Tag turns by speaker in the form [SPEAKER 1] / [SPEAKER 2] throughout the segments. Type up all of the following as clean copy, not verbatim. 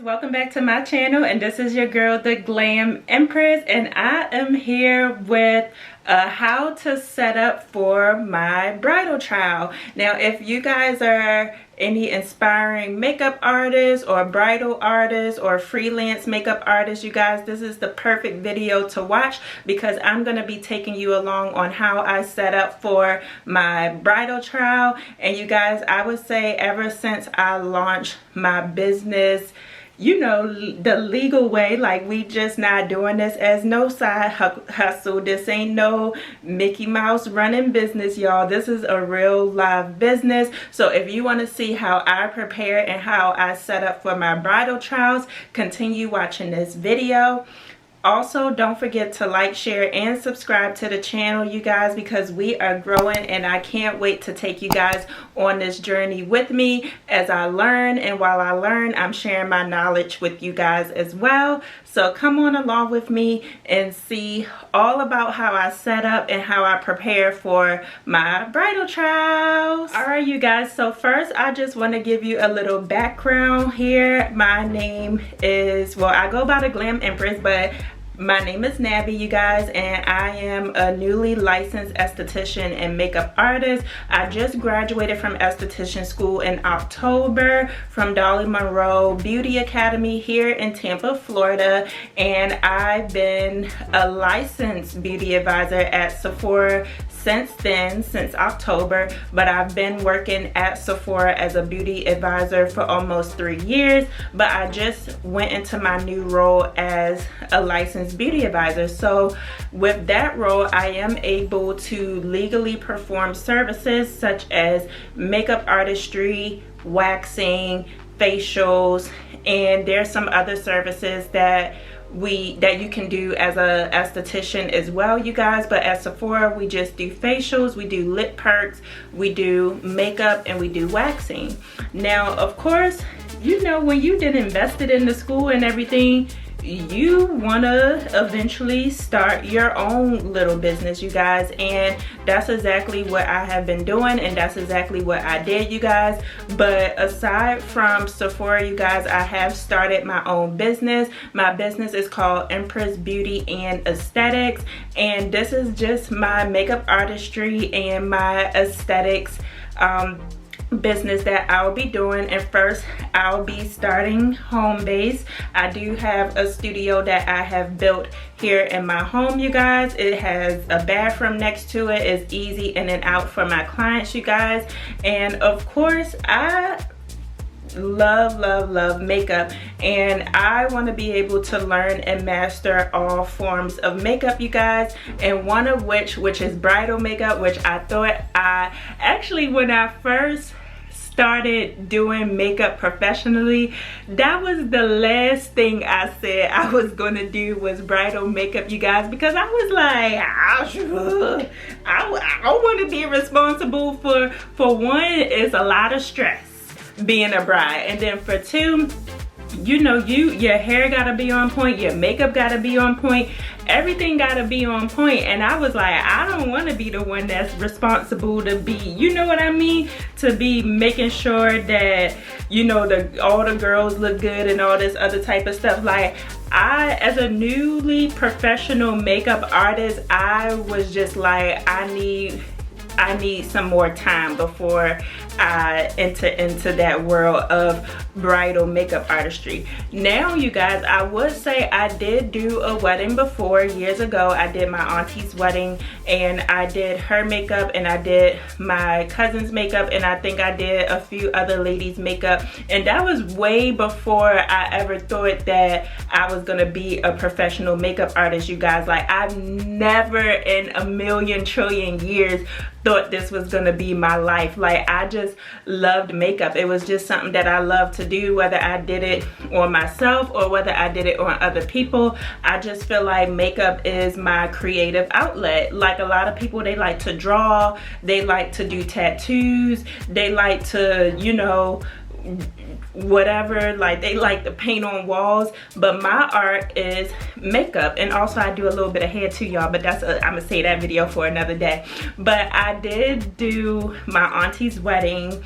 [SPEAKER 1] Welcome back to my channel, and this is your girl, the Glam Empress, and I am here with how to set up for my bridal trial. Now, if you guys are any inspiring makeup artists or bridal artists or freelance makeup artists, you guys, this is the perfect video to watch, because I'm going to be taking you along on how I set up for my bridal trial. And you guys, I would say ever since I launched my business, you know, the legal way, like we just not doing this as no side hustle. This ain't no Mickey Mouse running business, y'all. This is a real live business. So if you want to see how I prepare and how I set up for my bridal trials, continue watching this video. Also, don't forget to like, share, and subscribe to the channel, you guys, because we are growing, and I can't wait to take you guys on this journey with me as I learn. And while I learn, I'm sharing my knowledge with you guys as well. So come on along with me and see all about how I set up and how I prepare for my bridal trials. All right, you guys, so first I just want to give you a little background here. My name is, well, I go by the Glam Empress, but my name is Nabby, you guys, and I am a newly licensed esthetician and makeup artist. I just graduated from esthetician school in October from Dolly Monroe Beauty Academy here in Tampa, Florida, and I've been a licensed beauty advisor at Sephora since then, since October, but I've been working at Sephora as a beauty advisor for almost 3 years. But I just went into my new role as a licensed beauty advisor. So with that role, I am able to legally perform services such as makeup artistry, waxing, facials, and there's some other services that you can do as a esthetician as well, you guys. But at Sephora, we just do facials, we do lip perks, we do makeup, and we do waxing. Now, of course, you know, when you did invested in the school and everything, you want to eventually start your own little business, you guys, and that's exactly what I have been doing, and that's exactly what I did, you guys. But aside from Sephora, you guys, I have started my own business. My business is called Empress Beauty and Aesthetics, and this is just my makeup artistry and my aesthetics business that I'll be doing. And first, I'll be starting home base. I do have a studio that I have built here in my home, you guys. It has a bathroom next to it. It's easy in and out for my clients, you guys. And of course, I love makeup, and I want to be able to learn and master all forms of makeup, you guys, and one of which is bridal makeup, which I thought when I first started doing makeup professionally, that was the last thing I said I was gonna do was bridal makeup, you guys, because I was like, I want to be responsible for one, it's a lot of stress being a bride, and then for two, you know, your hair gotta be on point, your makeup gotta be on point, everything gotta be on point. And I was like, I don't want to be the one that's responsible to be, you know what I mean, to be making sure that, you know, all the girls look good and all this other type of stuff. Like, I, as a newly professional makeup artist, I was just like, I need some more time before I enter into that world of bridal makeup artistry. Now, you guys, I would say I did do a wedding before years ago. I did my auntie's wedding, and I did her makeup, and I did my cousin's makeup, and I think I did a few other ladies' makeup, and that was way before I ever thought that I was gonna be a professional makeup artist, you guys. Like, I've never in a million trillion years thought this was gonna be my life. Like, I just loved makeup. It was just something that I loved to do, whether I did it on myself or whether I did it on other people. I just feel like makeup is my creative outlet. Like, a lot of people, they like to draw, they like to do tattoos, they like to, you know, whatever, like they like to paint on walls, but my art is makeup. And also I do a little bit of hair too, y'all, but that's I'm gonna say that video for another day. But I did do my auntie's wedding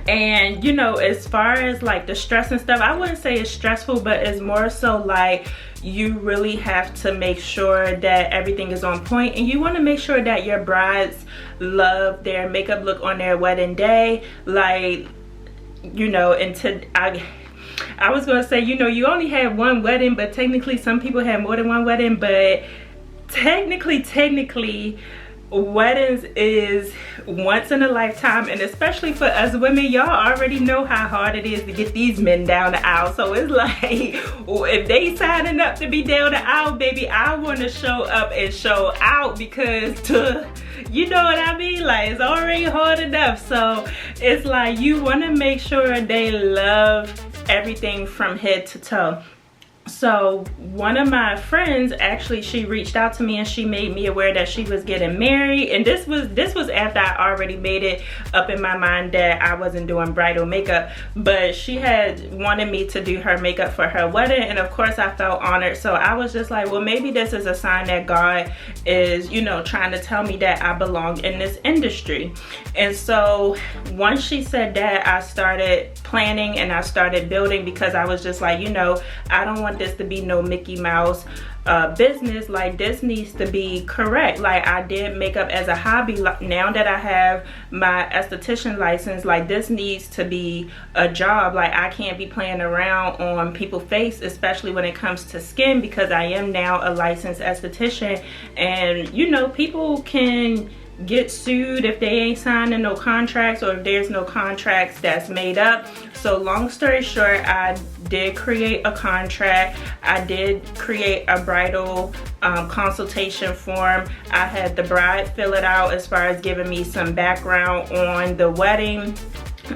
[SPEAKER 1] And you know, as far as like the stress and stuff, I wouldn't say it's stressful, but it's more so like you really have to make sure that everything is on point, and you want to make sure that your brides love their makeup look on their wedding day. Like, you know, and I was gonna say, you know, you only have one wedding, but technically some people have more than one wedding. But technically weddings is once in a lifetime, and especially for us women, y'all already know how hard it is to get these men down the aisle. So it's like, if they signing up to be down the aisle, baby, I want to show up and show out, because you know what I mean, like it's already hard enough. So it's like you want to make sure they love everything from head to toe. So one of my friends, actually, she reached out to me and she made me aware that she was getting married. And this was after I already made it up in my mind that I wasn't doing bridal makeup, but she had wanted me to do her makeup for her wedding. And of course I felt honored. So I was just like, well, maybe this is a sign that God is, you know, trying to tell me that I belong in this industry. And so once she said that, I started planning and I started building, because I was just like, you know, I don't want this to be no Mickey Mouse business. Like, this needs to be correct. Like, I did makeup as a hobby. Now that I have my esthetician license, like, this needs to be a job. Like, I can't be playing around on people's face, especially when it comes to skin, because I am now a licensed esthetician. And you know, people can get sued if they ain't signing no contracts, or if there's no contracts that's made up. So long story short, I did create a contract. I did create a bridal consultation form. I had the bride fill it out as far as giving me some background on the wedding.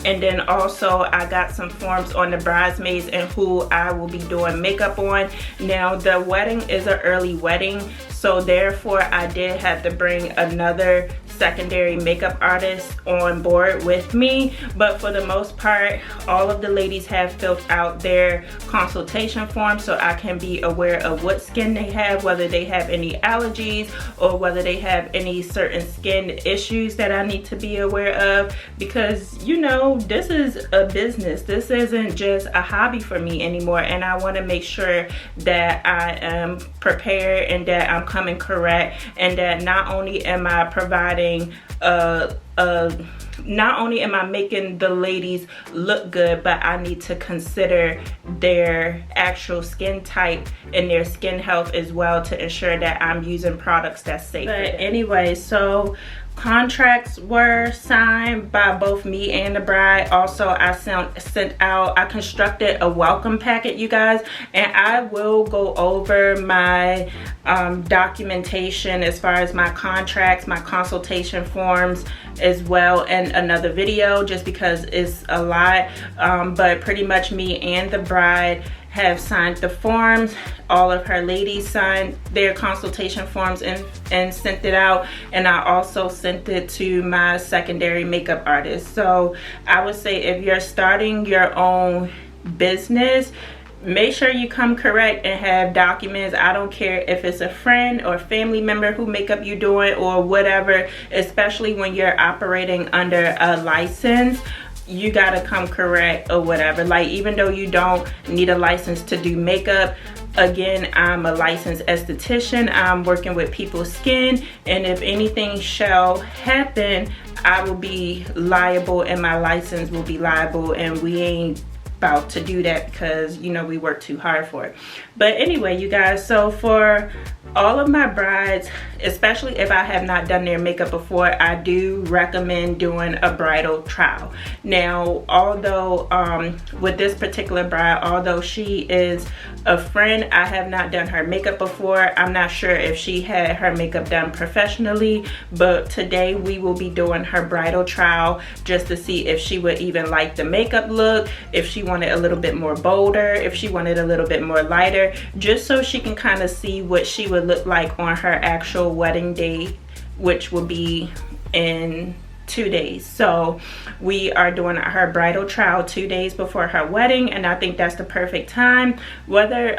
[SPEAKER 1] And then also I got some forms on the bridesmaids and who I will be doing makeup on. Now the wedding is an early wedding, so therefore I did have to bring another secondary makeup artist on board with me. But for the most part, all of the ladies have filled out their consultation form, so I can be aware of what skin they have, whether they have any allergies or whether they have any certain skin issues that I need to be aware of. Because you know, this is a business. This isn't just a hobby for me anymore, and I want to make sure that I am prepared and that I'm coming correct, and that not only am I providing not only am I making the ladies look good, but I need to consider their actual skin type and their skin health as well, to ensure that I'm using products that's safe. But anyway, so contracts were signed by both me and the bride. Also, I constructed a welcome packet, you guys, and I will go over my documentation as far as my contracts, my consultation forms as well in another video, just because it's a lot. But pretty much me and the bride have signed the forms. All of her ladies signed their consultation forms and sent it out, and I also sent it to my secondary makeup artist. So I would say, if you're starting your own business, make sure you come correct and have documents. I don't care if it's a friend or family member who makeup you doing or whatever, especially when you're operating under a license. You gotta come correct or whatever. Like, even though you don't need a license to do makeup, again, I'm a licensed esthetician. I'm working with people's skin, and if anything shall happen, I will be liable, and my license will be liable, and we ain't about to do that, because you know, we work too hard for it. But anyway, you guys, so for all of my brides, especially if I have not done their makeup before, I do recommend doing a bridal trial. Now, although with this particular bride, although she is a friend, I have not done her makeup before. I'm not sure if she had her makeup done professionally, but today we will be doing her bridal trial, just to see if she would even like the makeup look, if she wanted a little bit more bolder, if she wanted a little bit more lighter, just so she can kind of see what she would look like on her actual wedding day, which will be in 2 days. So we are doing her bridal trial 2 days before her wedding, and I think that's the perfect time. Whether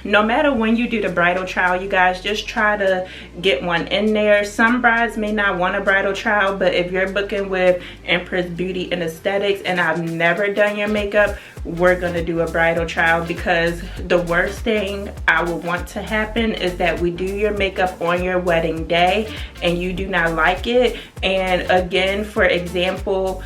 [SPEAKER 1] no matter when you do the bridal trial, you guys just try to get one in there. Some brides may not want a bridal trial, but if you're booking with Empress Beauty and Aesthetics and I've never done your makeup, we're gonna do a bridal trial, because the worst thing I would want to happen is that we do your makeup on your wedding day and you do not like it. And again, for example,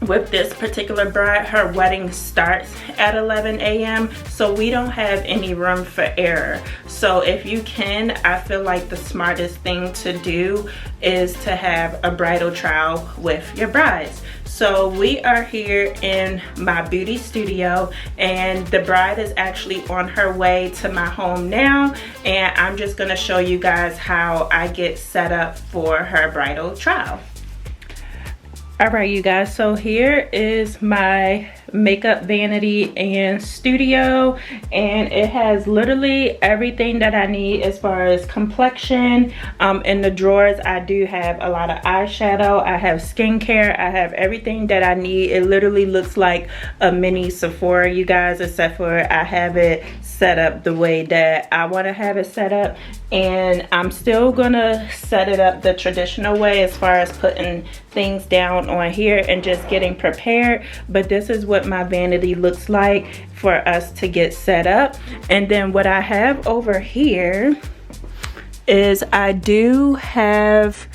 [SPEAKER 1] with this particular bride, her wedding starts at 11 a.m. so we don't have any room for error. So if you can, I feel like the smartest thing to do is to have a bridal trial with your brides. So we are here in my beauty studio, and the bride is actually on her way to my home now, and I'm just gonna show you guys how I get set up for her bridal trial. All right, you guys, so here is my makeup vanity and studio, and it has literally everything that I need as far as complexion. In the drawers, I do have a lot of eyeshadow, I have skincare, I have everything that I need. It literally looks like a mini Sephora, you guys, except for I have it set up the way that I want to have it set up, and I'm still gonna set it up the traditional way as far as putting things down on here and just getting prepared. But this is what my vanity looks like for us to get set up. And then what I have over here is I do have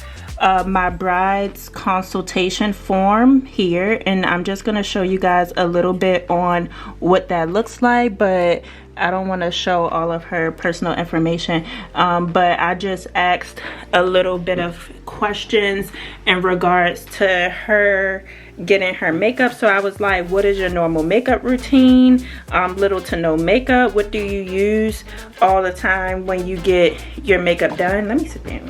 [SPEAKER 1] my bride's consultation form here, and I'm just going to show you guys a little bit on what that looks like, but I don't want to show all of her personal information. But I just asked a little bit of questions in regards to her getting her makeup. So I was like, what is your normal makeup routine? Little to no makeup. What do you use all the time when you get your makeup done? Let me sit down.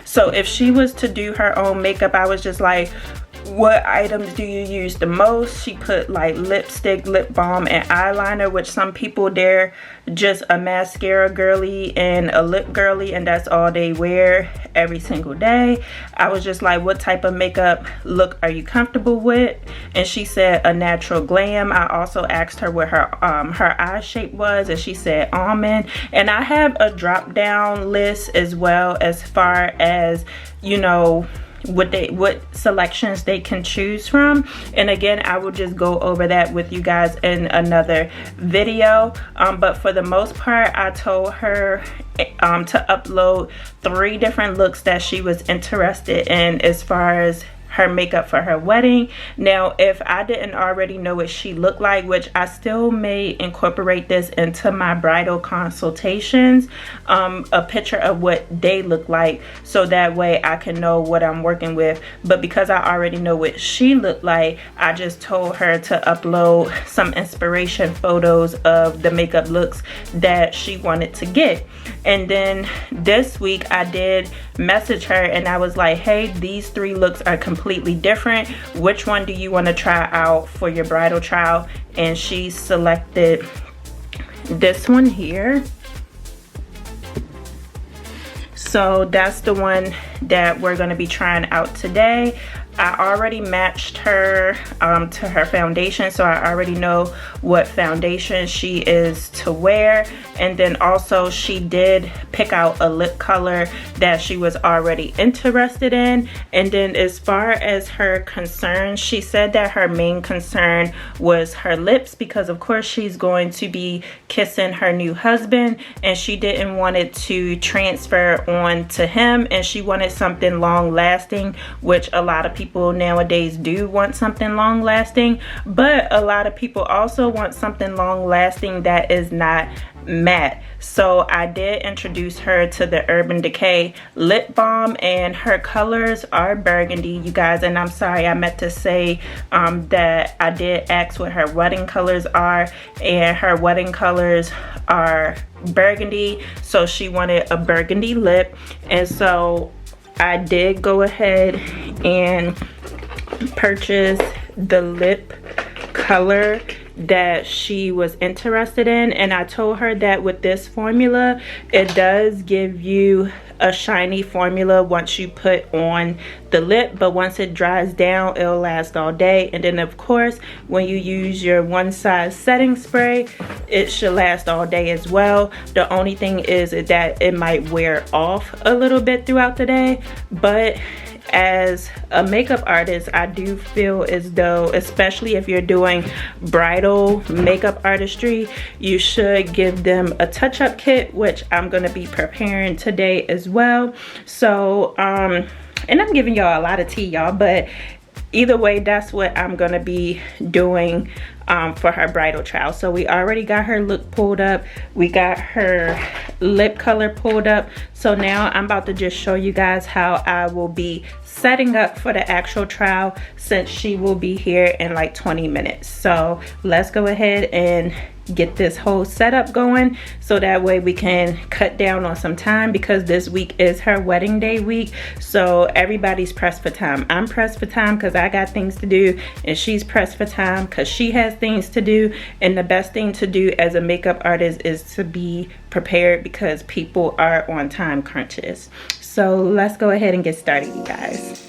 [SPEAKER 1] So if she was to do her own makeup, I was just like, what items do you use the most? She put like lipstick, lip balm, and eyeliner, which some people, they're just a mascara girly and a lip girly, and that's all they wear every single day. I was just like, what type of makeup look are you comfortable with? And she said a natural glam. I also asked her what her eye shape was, and she said almond. And I have a drop down list as well as far as, you know, what selections they can choose from, and again, I will just go over that with you guys in another video. But for the most part, I told her to upload 3 different looks that she was interested in as far as her makeup for her wedding. Now, if I didn't already know what she looked like, which I still may incorporate this into my bridal consultations, a picture of what they look like, so that way I can know what I'm working with. But because I already know what she looked like, I just told her to upload some inspiration photos of the makeup looks that she wanted to get. And then this week I did message her and I was like, hey, these 3 looks are completely different. Which one do you want to try out for your bridal trial? And she selected this one here. So that's the one that we're going to be trying out today. I already matched her to her foundation, so I already know what foundation she is to wear. And then also she did pick out a lip color that she was already interested in. And then as far as her concern, she said that her main concern was her lips, because of course she's going to be kissing her new husband, and she didn't want it to transfer on to him, and she wanted something long lasting, which a lot of people nowadays do want something long lasting. But a lot of people also want something long lasting that is not matte. So I did introduce her to the Urban Decay lip balm, and her colors are burgundy, you guys. And I'm sorry, I meant to say that I did ask what her wedding colors are, and her wedding colors are burgundy, so she wanted a burgundy lip. And so I did go ahead and purchase the lip color that she was interested in, and I told her that with this formula, it does give you a shiny formula once you put on the lip, but once it dries down, it'll last all day. And then of course, when you use your one size setting spray, it should last all day as well. The only thing is that it might wear off a little bit throughout the day, but as a makeup artist, I do feel as though, especially if you're doing bridal makeup artistry, you should give them a touch-up kit, which I'm going to be preparing today as well. So and I'm giving y'all a lot of tea, y'all, but either way, that's what I'm going to be doing for her bridal trial. So we already got her look pulled up, we got her lip color pulled up. So now I'm about to just show you guys how I will be setting up for the actual trial, since she will be here in like 20 minutes. So let's go ahead and get this whole setup going, so that way we can cut down on some time, because this week is her wedding day week. So everybody's pressed for time. I'm pressed for time because I got things to do, and she's pressed for time because she has things to do. And the best thing to do as a makeup artist is to be prepared, because people are on time crunches. So let's go ahead and get started, you guys.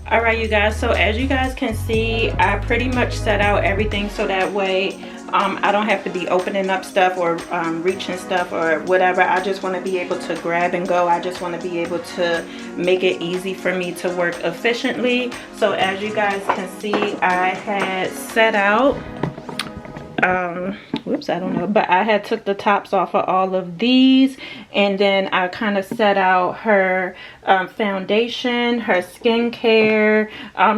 [SPEAKER 1] Alright, you guys, so as you guys can see, I pretty much set out everything so that way I don't have to be opening up stuff or reaching stuff or whatever. I just want to be able to grab and go. I just want to be able to make it easy for me to work efficiently. So as you guys can see, I had set out whoops, I don't know, but I had took the tops off of all of these, and then I kind of set out her foundation, her skincare,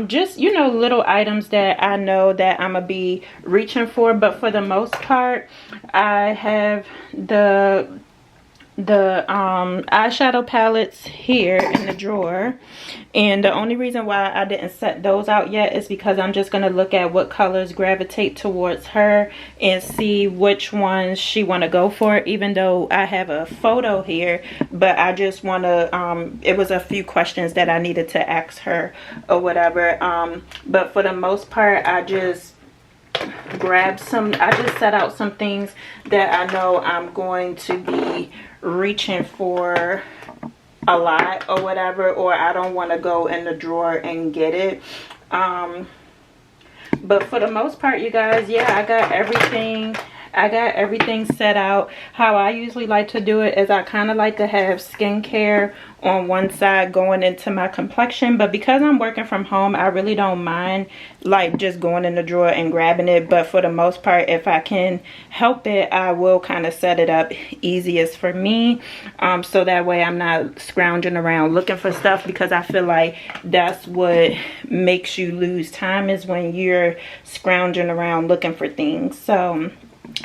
[SPEAKER 1] just, you know, little items that I know that I'm gonna be reaching for. But for the most part, I have the eyeshadow palettes here in the drawer, and the only reason why I didn't set those out yet is because I'm just going to look at what colors gravitate towards her and see which ones she want to go for, even though I have a photo here. But I just want to it was a few questions that I needed to ask her or whatever, but for the most part, I just grabbed some, I just set out some things that I know I'm going to be reaching for a lot or whatever, or I don't want to go in the drawer and get it. But for the most part, you guys, yeah, I got everything I got everything set out. How I usually like to do it is I kind of like to have skincare on one side going into my complexion, but because I'm working from home, I really don't mind like just going in the drawer and grabbing it. But for the most part, if I can help it, I will kind of set it up easiest for me, so that way I'm not scrounging around looking for stuff, because I feel like that's what makes you lose time, is when you're scrounging around looking for things. So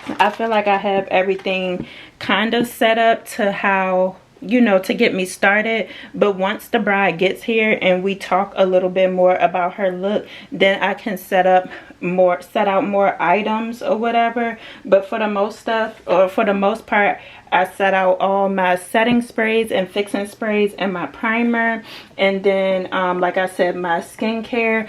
[SPEAKER 1] I feel like I have everything kind of set up to how, you know, to get me started. But once the bride gets here and we talk a little bit more about her look, then I can set out more items or whatever. But for the most part, I set out all my setting sprays and fixing sprays and my primer, and then like I said, my skincare.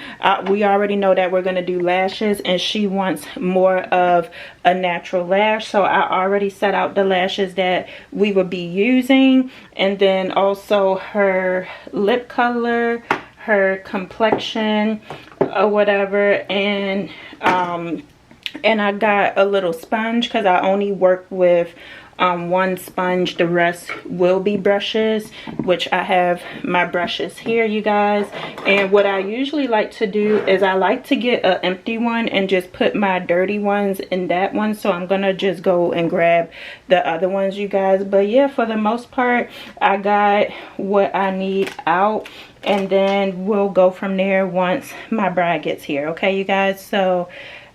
[SPEAKER 1] We already know that we're going to do lashes, and she wants more of a natural lash, so I already set out the lashes that we will be using, and then also her lip color, her complexion or whatever, and I got a little sponge because I only work with one sponge. The rest will be brushes, which I have my brushes here, you guys. And what I usually like to do is I like to get an empty one and just put my dirty ones in that one. So I'm gonna just go and grab the other ones, you guys. But yeah, for the most part, I got what I need out, and then we'll go from there once my bride gets here. Okay, you guys? So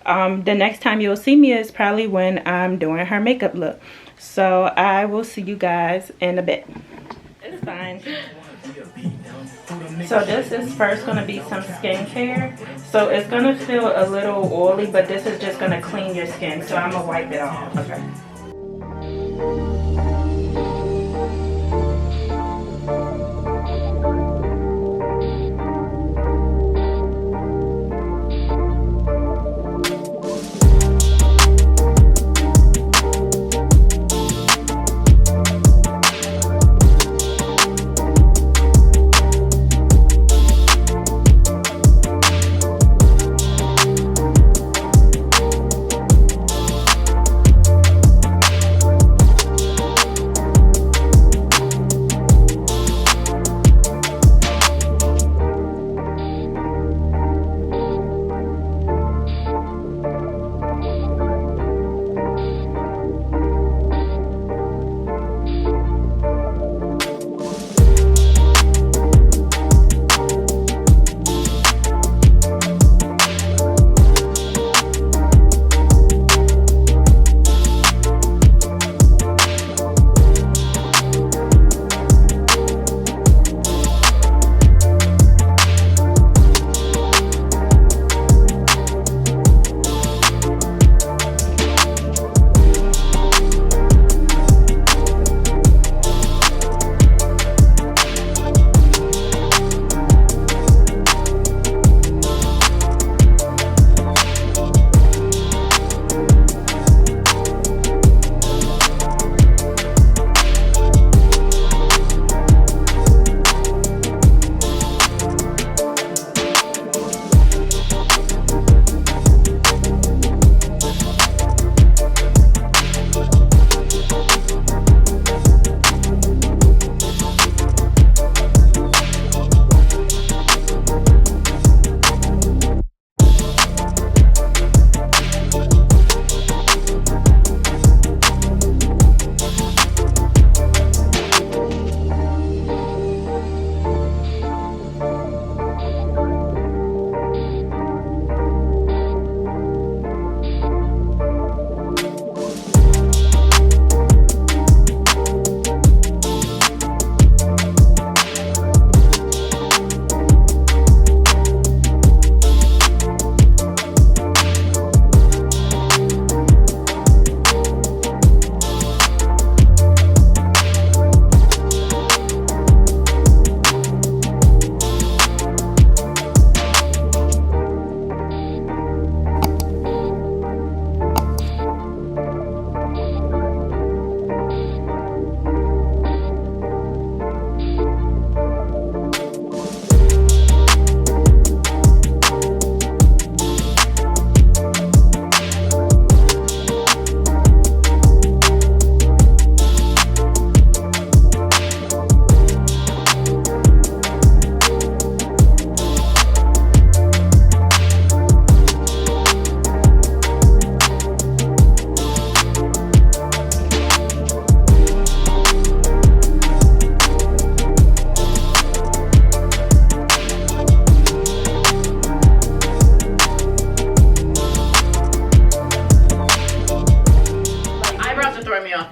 [SPEAKER 1] the next time you'll see me is probably when I'm doing her makeup look. So I will see you guys in a bit. It's fine. So this is first going to be some skincare. So it's going to feel a little oily, but this is just going to clean your skin. So I'm going to wipe it off. Okay.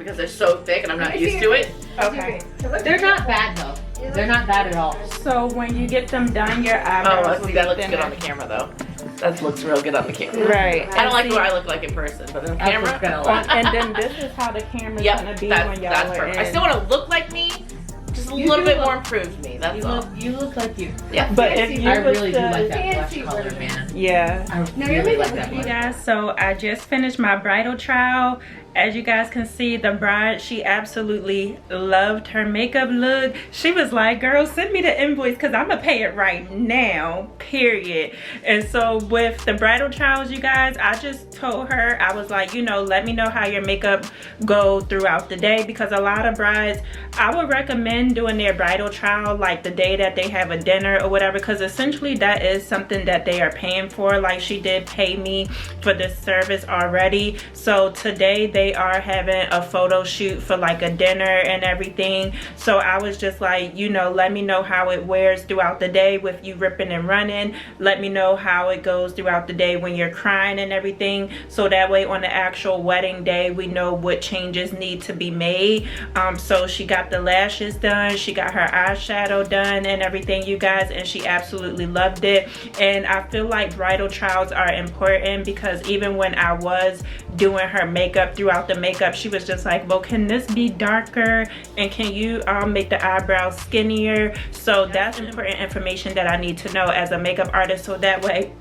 [SPEAKER 2] because they're so thick and I'm not used to it.
[SPEAKER 1] Okay.
[SPEAKER 2] They're not bad though. They're not bad at all.
[SPEAKER 1] So when you get them done, your eyebrows
[SPEAKER 2] Oh, see, that looks good on the camera though. That looks real good on the camera.
[SPEAKER 1] Right.
[SPEAKER 2] I don't like what I look like in person, but in the camera.
[SPEAKER 1] And then this is how the camera's gonna be when y'all are in.
[SPEAKER 2] I still want to look like me, just a little bit more improved me. That's all.
[SPEAKER 3] You look like you.
[SPEAKER 2] Yeah.
[SPEAKER 1] But if you
[SPEAKER 3] I really do like that blush color, man.
[SPEAKER 1] Yeah.
[SPEAKER 3] I really like that
[SPEAKER 1] You
[SPEAKER 3] one.
[SPEAKER 1] guys, so I just finished my bridal trial. As you guys can see, the bride, she absolutely loved her makeup look. She was like, girl, send me the invoice because I'm gonna pay it right now, period. And so with the bridal trials, you guys, I just told her, I was like, you know, let me know how your makeup go throughout the day, because a lot of brides, I would recommend doing their bridal trial like the day that they have a dinner or whatever, because essentially that is something that they are paying for. Like, she did pay me for this service already. So today they are having a photo shoot for like a dinner and everything. So I was just like, you know, let me know how it wears throughout the day with you ripping and running. Let me know how it goes throughout the day when you're crying and everything, so that way on the actual wedding day we know what changes need to be made. So she got the lashes done, she got her eyeshadow done and everything, you guys, and she absolutely loved it. And I feel like bridal trials are important because even when I was doing her makeup, throughout the makeup, she was just like, well, can this be darker, and can you make the eyebrows skinnier? So that's important information that I need to know as a makeup artist, so that way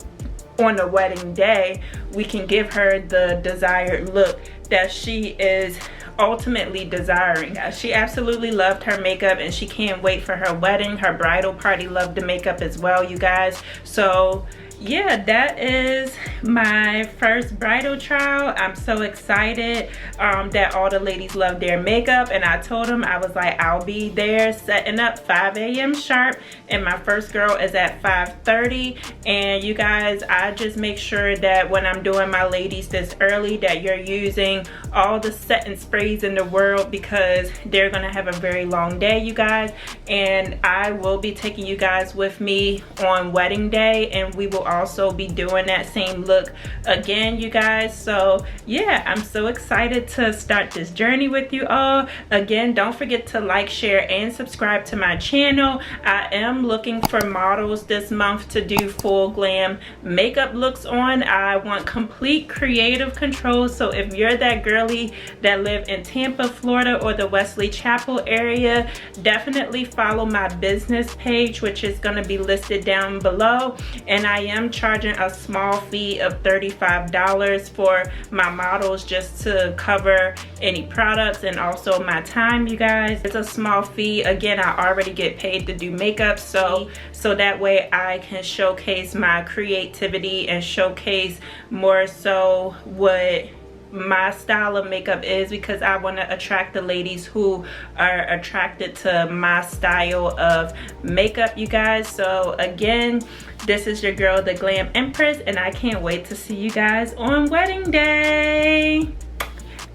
[SPEAKER 1] on the wedding day we can give her the desired look that she is ultimately desiring. She absolutely loved her makeup and she can't wait for her wedding. Her bridal party loved the makeup as well, you guys. So yeah, that is my first bridal trial. I'm so excited that all the ladies love their makeup, and I told them, I was like, I'll be there setting up 5 a.m. sharp, and my first girl is at 5:30. And you guys, I just make sure that when I'm doing my ladies this early, that you're using all the setting sprays in the world, because they're gonna have a very long day, you guys. And I will be taking you guys with me on wedding day, and we will also be doing that same look again, you guys. So yeah, I'm so excited to start this journey with you all. Again, don't forget to like, share, and subscribe to my channel. I am looking for models this month to do full glam makeup looks on. I want complete creative control. So if you're that girly that live in Tampa, Florida, or the Wesley Chapel area, definitely follow my business page, which is going to be listed down below. And I am charging a small fee of $35 for my models, just to cover any products and also my time, you guys. It's a small fee. Again, I already get paid to do makeup, so that way I can showcase my creativity and showcase more so what my style of makeup is, because I want to attract the ladies who are attracted to my style of makeup, you guys. So again, this is your girl, the Glam Empress, and I can't wait to see you guys on wedding day.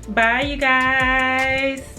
[SPEAKER 1] Bye, you guys.